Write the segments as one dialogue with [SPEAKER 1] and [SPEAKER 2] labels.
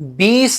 [SPEAKER 1] 20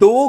[SPEAKER 1] 2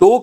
[SPEAKER 1] 2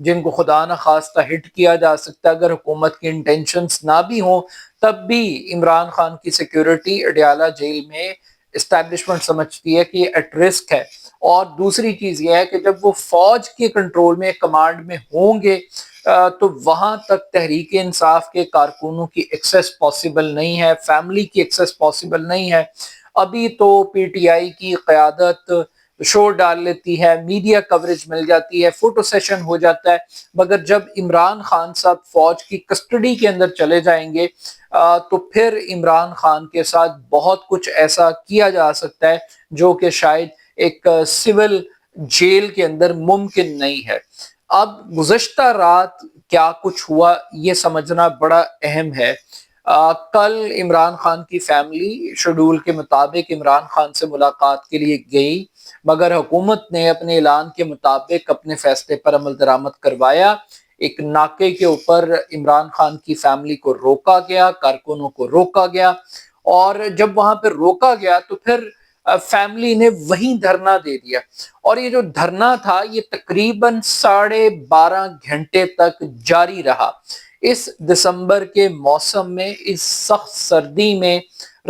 [SPEAKER 1] جن کو خدا نہ خواستہ ہٹ کیا جا سکتا ہے۔ اگر حکومت کی انٹینشنز نہ بھی ہوں تب بھی عمران خان کی سیکیورٹی اڈیالہ جیل میں اسٹیبلشمنٹ سمجھتی ہے کہ یہ ایٹ رسک ہے۔ اور دوسری چیز یہ ہے کہ جب وہ فوج کے کنٹرول میں کمانڈ میں ہوں گے تو وہاں تک تحریک انصاف کے کارکنوں کی ایکسیس پاسبل نہیں ہے، فیملی کی ایکسیس پاسبل نہیں ہے۔ ابھی تو پی ٹی آئی کی قیادت شور ڈال لیتی ہے، میڈیا کوریج مل جاتی ہے، فوٹو سیشن ہو جاتا ہے، مگر جب عمران خان صاحب فوج کی کسٹڈی کے اندر چلے جائیں گے تو پھر عمران خان کے ساتھ بہت کچھ ایسا کیا جا سکتا ہے جو کہ شاید ایک سول جیل کے اندر ممکن نہیں ہے۔ اب گزشتہ رات کیا کچھ ہوا یہ سمجھنا بڑا اہم ہے۔ کل عمران خان کی فیملی شیڈول کے مطابق عمران خان سے ملاقات کے لیے گئی، مگر حکومت نے اپنے اعلان کے مطابق اپنے فیصلے پر عمل درآمد کروایا۔ ایک ناکے کے اوپر عمران خان کی فیملی کو روکا گیا، کارکنوں کو روکا گیا، اور جب وہاں پہ روکا گیا تو پھر فیملی نے وہیں دھرنا دے دیا، اور یہ جو دھرنا تھا یہ تقریباً 12.5 گھنٹے تک جاری رہا۔ اس دسمبر کے موسم میں، اس سخت سردی میں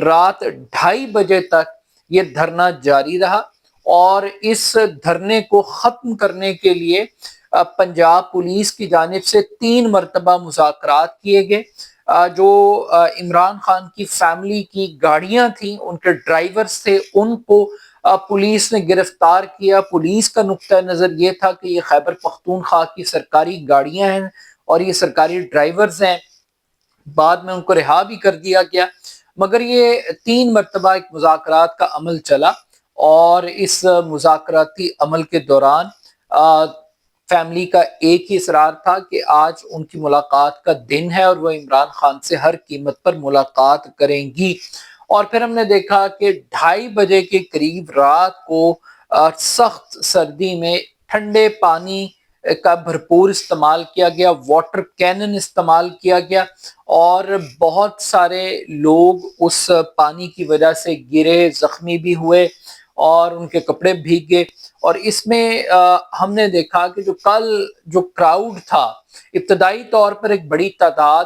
[SPEAKER 1] رات 2:30 بجے تک یہ دھرنا جاری رہا، اور اس دھرنے کو ختم کرنے کے لیے پنجاب پولیس کی جانب سے 3 مرتبہ مذاکرات کیے گئے۔ جو عمران خان کی فیملی کی گاڑیاں تھیں، ان کے ڈرائیورز تھے، ان کو پولیس نے گرفتار کیا۔ پولیس کا نقطہ نظر یہ تھا کہ یہ خیبر پختونخوا کی سرکاری گاڑیاں ہیں اور یہ سرکاری ڈرائیورز ہیں۔ بعد میں ان کو رہا بھی کر دیا گیا، مگر یہ 3 مرتبہ ایک مذاکرات کا عمل چلا، اور اس مذاکراتی عمل کے دوران فیملی کا ایک ہی اصرار تھا کہ آج ان کی ملاقات کا دن ہے اور وہ عمران خان سے ہر قیمت پر ملاقات کریں گی۔ اور پھر ہم نے دیکھا کہ 2:30 بجے کے قریب رات کو سخت سردی میں ٹھنڈے پانی کا بھرپور استعمال کیا گیا، واٹر کینن استعمال کیا گیا، اور بہت سارے لوگ اس پانی کی وجہ سے گرے، زخمی بھی ہوئے، اور ان کے کپڑے بھیگ گئے۔ اور اس میں ہم نے دیکھا کہ جو کراؤڈ تھا، ابتدائی طور پر ایک بڑی تعداد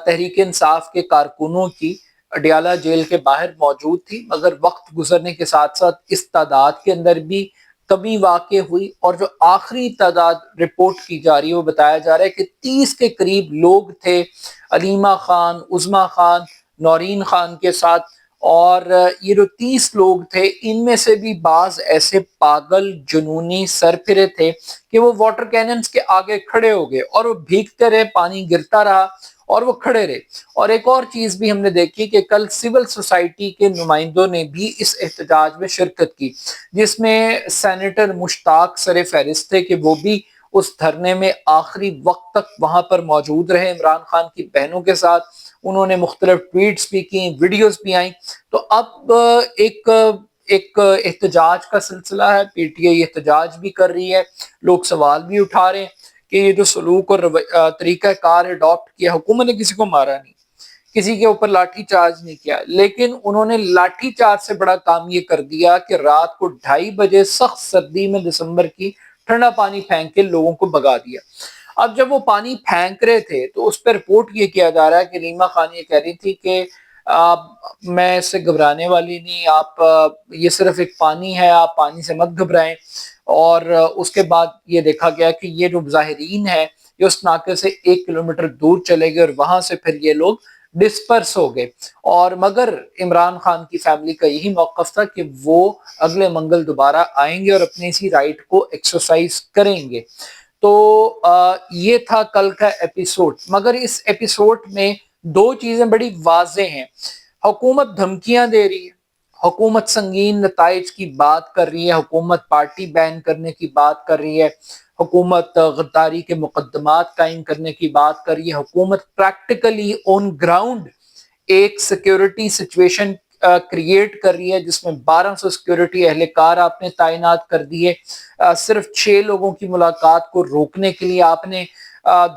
[SPEAKER 1] تحریک انصاف کے کارکنوں کی اڈیالہ جیل کے باہر موجود تھی، مگر وقت گزرنے کے ساتھ ساتھ اس تعداد کے اندر بھی کمی واقع ہوئی، اور جو آخری تعداد رپورٹ کی جا رہی ہے وہ بتایا جا رہا ہے کہ 30 کے قریب لوگ تھے علیمہ خان، عظمیٰ خان، نورین خان کے ساتھ۔ اور یہ جو 30 لوگ تھے ان میں سے بھی بعض ایسے پاگل جنونی سرپھرے تھے کہ وہ واٹر کیننز کے آگے کھڑے ہو گئے اور وہ بھیگتے رہے، پانی گرتا رہا اور وہ کھڑے رہے۔ اور ایک اور چیز بھی ہم نے دیکھی کہ کل سول سوسائٹی کے نمائندوں نے بھی اس احتجاج میں شرکت کی، جس میں سینیٹر مشتاق سر فہرست تھے کہ وہ بھی اس دھرنے میں آخری وقت تک وہاں پر موجود رہے عمران خان کی بہنوں کے ساتھ۔ انہوں نے مختلف ٹویٹس بھی کی، ویڈیوز بھی آئیں۔ تو اب ایک احتجاج کا سلسلہ ہے، پی ٹی آئی احتجاج بھی کر رہی ہے، لوگ سوال بھی اٹھا رہے ہیں کہ یہ جو سلوک اور طریقہ کار اڈاپٹ کیا، حکومت نے کسی کو مارا نہیں، کسی کے اوپر لاٹھی چارج نہیں کیا، لیکن انہوں نے لاٹھی چارج سے بڑا کام یہ کر دیا کہ رات کو 2:30 بجے سخت سردی میں دسمبر کی ٹھنڈا پانی پھینک کے لوگوں کو بھگا دیا۔ اب جب وہ پانی پھینک رہے تھے تو اس پہ رپورٹ یہ کیا جا رہا ہے کہ ریما خان یہ کہہ رہی تھی کہ میں اس سے گھبرانے والی نہیں، آپ یہ صرف ایک پانی ہے، آپ پانی سے مت گھبرائیں۔ اور اس کے بعد یہ دیکھا گیا کہ یہ جو مظاہرین ہیں یہ اس ناکے سے 1 کلومیٹر دور چلے گئے، اور وہاں سے پھر یہ لوگ ڈسپرس ہو گئے۔ اور مگر عمران خان کی فیملی کا یہی موقف تھا کہ وہ اگلے منگل دوبارہ آئیں گے اور اپنی اسی رائٹ کو ایکسرسائز کریں گے۔ تو یہ تھا کل کا ایپیسوڈ، مگر اس ایپیسوڈ میں 2 چیزیں بڑی واضح ہیں۔ حکومت دھمکیاں دے رہی ہے، حکومت سنگین نتائج کی بات کر رہی ہے، حکومت پارٹی بین کرنے کی بات کر رہی ہے، حکومت غداری کے مقدمات قائم کرنے کی بات کر رہی ہے، حکومت پریکٹیکلی آن گراؤنڈ ایک سیکیورٹی سچویشن کریٹ کر رہی ہے جس میں 1200 سیکیورٹی اہلکار آپ نے تعینات کر دیے۔ صرف 6 لوگوں کی ملاقات کو روکنے کے لیے آپ نے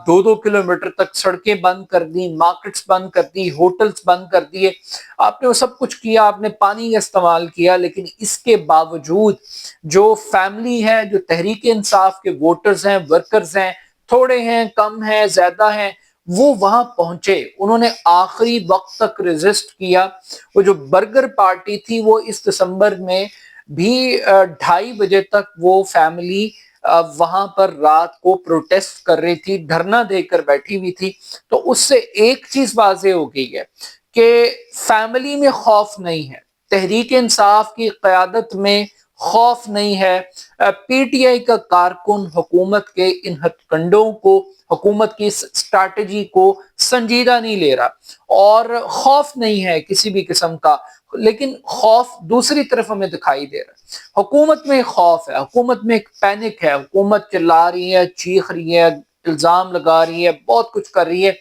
[SPEAKER 1] 2-2 کلومیٹر تک سڑکیں بند کر دی، مارکیٹس بند کر دی، ہوٹلز بند کر دیے، آپ نے وہ سب کچھ کیا، آپ نے پانی کا استعمال کیا، لیکن اس کے باوجود جو فیملی ہے، جو تحریک انصاف کے ووٹرز ہیں، ورکرز ہیں، تھوڑے ہیں، کم ہیں، زیادہ ہیں، وہ وہاں پہنچے، انہوں نے آخری وقت تک ریزسٹ کیا۔ وہ جو برگر پارٹی تھی وہ اس دسمبر میں بھی 2:30 بجے تک وہ فیملی وہاں پر رات کو پروٹیسٹ کر رہی تھی، دھرنا دے کر بیٹھی ہوئی تھی۔ تو اس سے ایک چیز واضح ہو گئی ہے کہ فیملی میں خوف نہیں ہے، تحریک انصاف کی قیادت میں خوف نہیں ہے، پی ٹی آئی کا کارکن حکومت کے ان ہتھ کنڈوں کو، حکومت کی اسٹریٹجی کو سنجیدہ نہیں لے رہا، اور خوف نہیں ہے کسی بھی قسم کا۔ لیکن خوف دوسری طرف ہمیں دکھائی دے رہا ہے، حکومت میں خوف ہے، حکومت میں ایک پینک ہے، حکومت چلا رہی ہے، چیخ رہی ہے، الزام لگا رہی ہے، بہت کچھ کر رہی ہے،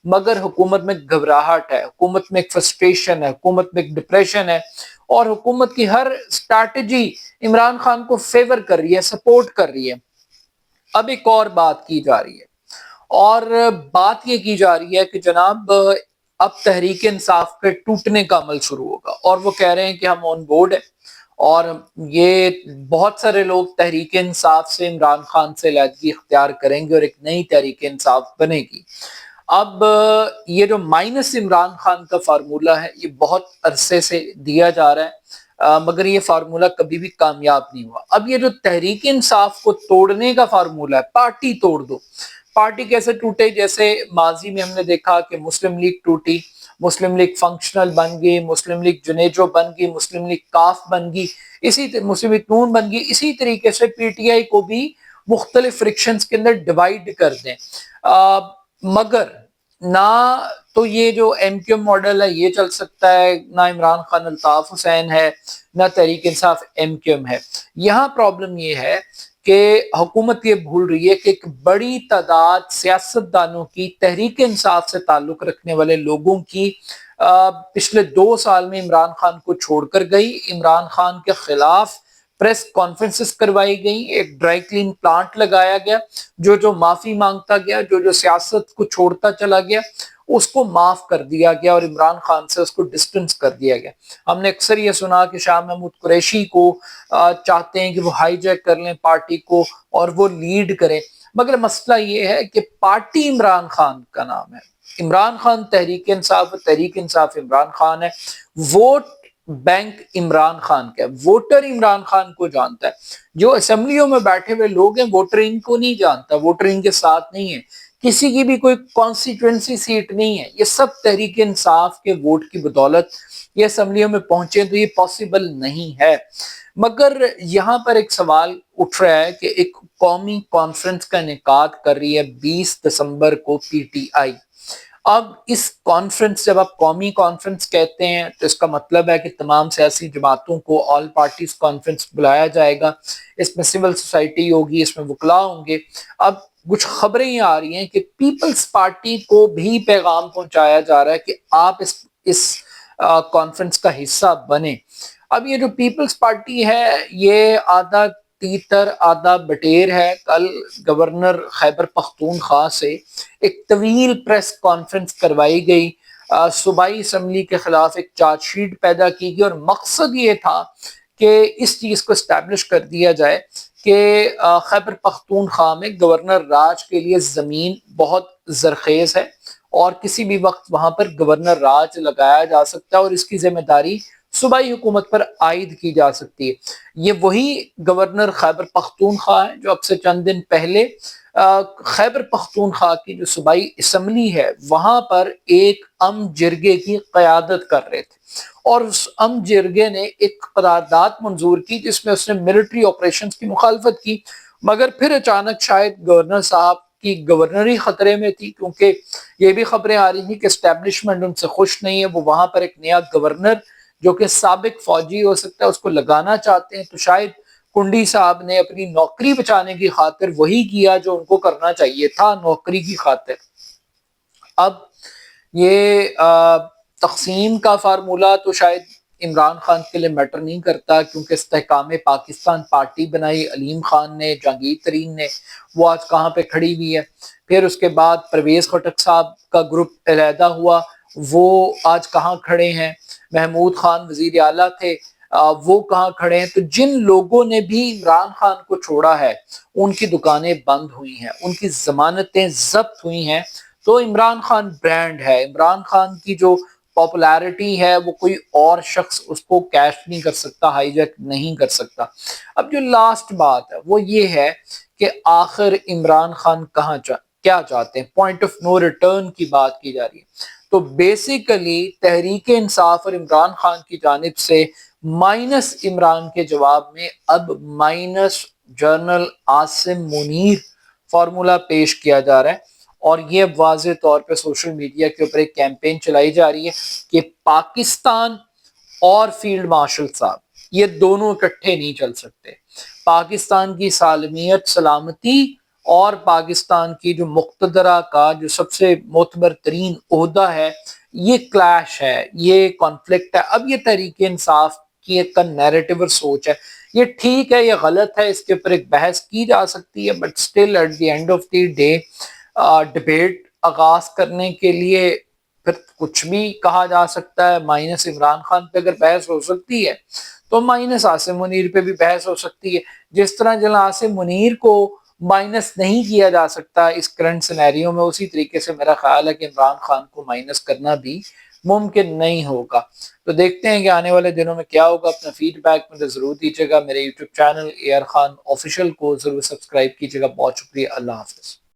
[SPEAKER 1] مگر حکومت میں گھبراہٹ ہے، حکومت میں ایک فرسٹریشن ہے، حکومت میں ایک ڈپریشن ہے، اور حکومت کی ہر اسٹریٹجی عمران خان کو فیور کر رہی ہے، سپورٹ کر رہی ہے۔ اب ایک اور بات کی جا رہی ہے، اور بات یہ کی جا رہی ہے کہ جناب اب تحریک انصاف کے ٹوٹنے کا عمل شروع ہوگا، اور وہ کہہ رہے ہیں کہ ہم آن بورڈ ہیں، اور یہ بہت سارے لوگ تحریک انصاف سے عمران خان سے علیحدگی اختیار کریں گے اور ایک نئی تحریک انصاف بنے گی۔ اب یہ جو مائنس عمران خان کا فارمولہ ہے یہ بہت عرصے سے دیا جا رہا ہے، مگر یہ فارمولہ کبھی بھی کامیاب نہیں ہوا۔ اب یہ جو تحریک انصاف کو توڑنے کا فارمولہ ہے، پارٹی توڑ دو، پارٹی کیسے ٹوٹے؟ جیسے ماضی میں ہم نے دیکھا کہ مسلم لیگ ٹوٹی، مسلم لیگ فنکشنل بن گئی، مسلم لیگ جنیجو بن گئی، مسلم لیگ کاف بن گئی، مسلم لیگ نون بن گئی۔ اسی طریقے سے پی ٹی آئی کو بھی مختلف فرکشنز کے اندر ڈیوائیڈ کر دیں، مگر نہ تو یہ جو ایم کیو ماڈل ہے یہ چل سکتا ہے، نہ عمران خان الطاف حسین ہے، نہ Tehreek Insaf M Q M ہے۔ یہاں پرابلم یہ ہے کہ حکومت یہ بھول رہی ہے کہ ایک بڑی تعداد سیاستدانوں کی، تحریک انصاف سے تعلق رکھنے والے لوگوں کی پچھلے 2 سال میں عمران خان کو چھوڑ کر گئی، عمران خان کے خلاف پریس کانفرنسز کروائی گئی، ایک ڈرائی کلین پلانٹ لگایا گیا، جو معافی مانگتا گیا، جو سیاست کو چھوڑتا چلا گیا اس کو معاف کر دیا گیا، اور عمران خان سے اس کو ڈسٹنس کر دیا گیا۔ ہم نے اکثر یہ سنا کہ شاہ محمود قریشی کو چاہتے ہیں کہ وہ ہائی جیک کر لیں پارٹی کو اور وہ لیڈ کریں، مگر مسئلہ یہ ہے کہ پارٹی عمران خان کا نام ہے، عمران خان تحریک انصاف، تحریک انصاف عمران خان ہے، ووٹ بینک عمران خان کا ہے، ووٹر عمران خان کو جانتا ہے، جو اسمبلیوں میں بیٹھے ہوئے لوگ ہیں ووٹر ان کو نہیں جانتا، ووٹر ان کے ساتھ نہیں ہے، کسی کی بھی کوئی کانسٹیٹوئنسی سیٹ نہیں ہے، یہ سب تحریک انصاف کے ووٹ کی بدولت یہ اسمبلیوں میں پہنچے، تو یہ پاسبل نہیں ہے۔ مگر یہاں پر ایک سوال اٹھ رہا ہے کہ ایک قومی کانفرنس کا انعقاد کر رہی ہے 20 دسمبر کو پی ٹی آئی۔ اب اس کانفرنس، جب آپ قومی کانفرنس کہتے ہیں تو اس کا مطلب ہے کہ تمام سیاسی جماعتوں کو آل پارٹیز کانفرنس بلایا جائے گا، اس میں سول سوسائٹی ہوگی، اس میں وکلاء ہوں گے۔ اب کچھ خبریں یہ آ رہی ہیں کہ پیپلز پارٹی کو بھی پیغام پہنچایا جا رہا ہے کہ آپ اس کانفرنس کا حصہ بنیں۔ اب یہ جو پیپلز پارٹی ہے یہ آدھا تیتر آدھا بٹیر ہے۔ کل گورنر خیبر پختونخوا سے ایک طویل پریس کانفرنس کروائی گئی، صوبائی اسمبلی کے خلاف ایک چارج شیٹ پیدا کی گئی، اور مقصد یہ تھا کہ اس چیز کو اسٹیبلش کر دیا جائے کہ خیبر پختونخوا میں گورنر راج کے لیے زمین بہت زرخیز ہے، اور کسی بھی وقت وہاں پر گورنر راج لگایا جا سکتا ہے، اور اس کی ذمہ داری صوبائی حکومت پر عائد کی جا سکتی ہے۔ یہ وہی گورنر خیبر پختونخوا ہے جو اب سے چند دن پہلے خیبر پختونخوا کی جو صوبائی اسمبلی ہے وہاں پر ایک جرگے کی قیادت کر رہے تھے، اور اس جرگے نے ایک قرارداد منظور کی جس میں اس نے ملٹری آپریشنز کی مخالفت کی، مگر پھر اچانک شاید گورنر صاحب کی گورنری خطرے میں تھی، کیونکہ یہ بھی خبریں آ رہی تھیں کہ اسٹیبلشمنٹ ان سے خوش نہیں ہے، وہ وہاں پر ایک نیا گورنر جو کہ سابق فوجی ہو سکتا ہے اس کو لگانا چاہتے ہیں، تو شاید کنڈی صاحب نے اپنی نوکری بچانے کی خاطر وہی کیا جو ان کو کرنا چاہیے تھا، نوکری کی خاطر۔ اب یہ تقسیم کا فارمولہ تو شاید عمران خان کے لیے میٹر نہیں کرتا، کیونکہ استحکام پاکستان پارٹی بنائی علیم خان نے، جہانگیر ترین نے، وہ آج کہاں پہ کھڑی ہوئی ہے۔ پھر اس کے بعد پرویز خٹک صاحب کا گروپ علیحدہ ہوا، وہ آج کہاں کھڑے ہیں۔ محمود خان وزیر اعلیٰ تھے، وہ کہاں کھڑے ہیں. تو جن لوگوں نے بھی عمران خان کو چھوڑا ہے ان کی دکانیں بند ہوئی ہیں, ان کی ضمانتیں ضبط ہوئی ہیں. تو عمران خان برانڈ ہے, عمران خان کی جو پاپولیرٹی ہے وہ کوئی اور شخص اس کو کیش نہیں کر سکتا, ہائی جیک نہیں کر سکتا. اب جو لاسٹ بات ہے وہ یہ ہے کہ آخر عمران خان کیا چاہتے ہیں, پوائنٹ آف نو ریٹرن کی بات کی جا رہی ہے. تو بیسیکلی تحریک انصاف اور عمران خان کی جانب سے مائنس عمران کے جواب میں اب minus general Asim Munir formula پیش کیا جا رہا ہے. اور یہ واضح طور پہ سوشل میڈیا کے اوپر ایک کیمپین چلائی جا رہی ہے کہ پاکستان اور فیلڈ مارشل صاحب یہ دونوں اکٹھے نہیں چل سکتے. پاکستان کی سالمیت سلامتی اور پاکستان کی جو مقتدرہ کا جو سب سے معتبر ترین عہدہ ہے, یہ کلیش ہے, یہ کانفلکٹ ہے. اب یہ تحریک انصاف کی ایک نیریٹو اور سوچ ہے, یہ ٹھیک ہے, یہ غلط ہے, اس کے اوپر ایک بحث کی جا سکتی ہے, but still at the end of the day debate آغاز کرنے کے لیے پھر کچھ بھی کہا جا سکتا ہے. مائنس عمران خان پہ اگر بحث ہو سکتی ہے تو مائنس عاصم منیر پہ بھی بحث ہو سکتی ہے. جس طرح جنرل عاصم منیر کو مائنس نہیں کیا جا سکتا اس کرنٹ سینیریو میں, اسی طریقے سے میرا خیال ہے کہ عمران خان کو مائنس کرنا بھی ممکن نہیں ہوگا. تو دیکھتے ہیں کہ آنے والے دنوں میں کیا ہوگا. اپنا فیڈ بیک مجھے ضرور دیجیے گا. میرے YouTube channel AR Khan official کو ضرور سبسکرائب کیجیے گا. بہت شکریہ. اللہ حافظ.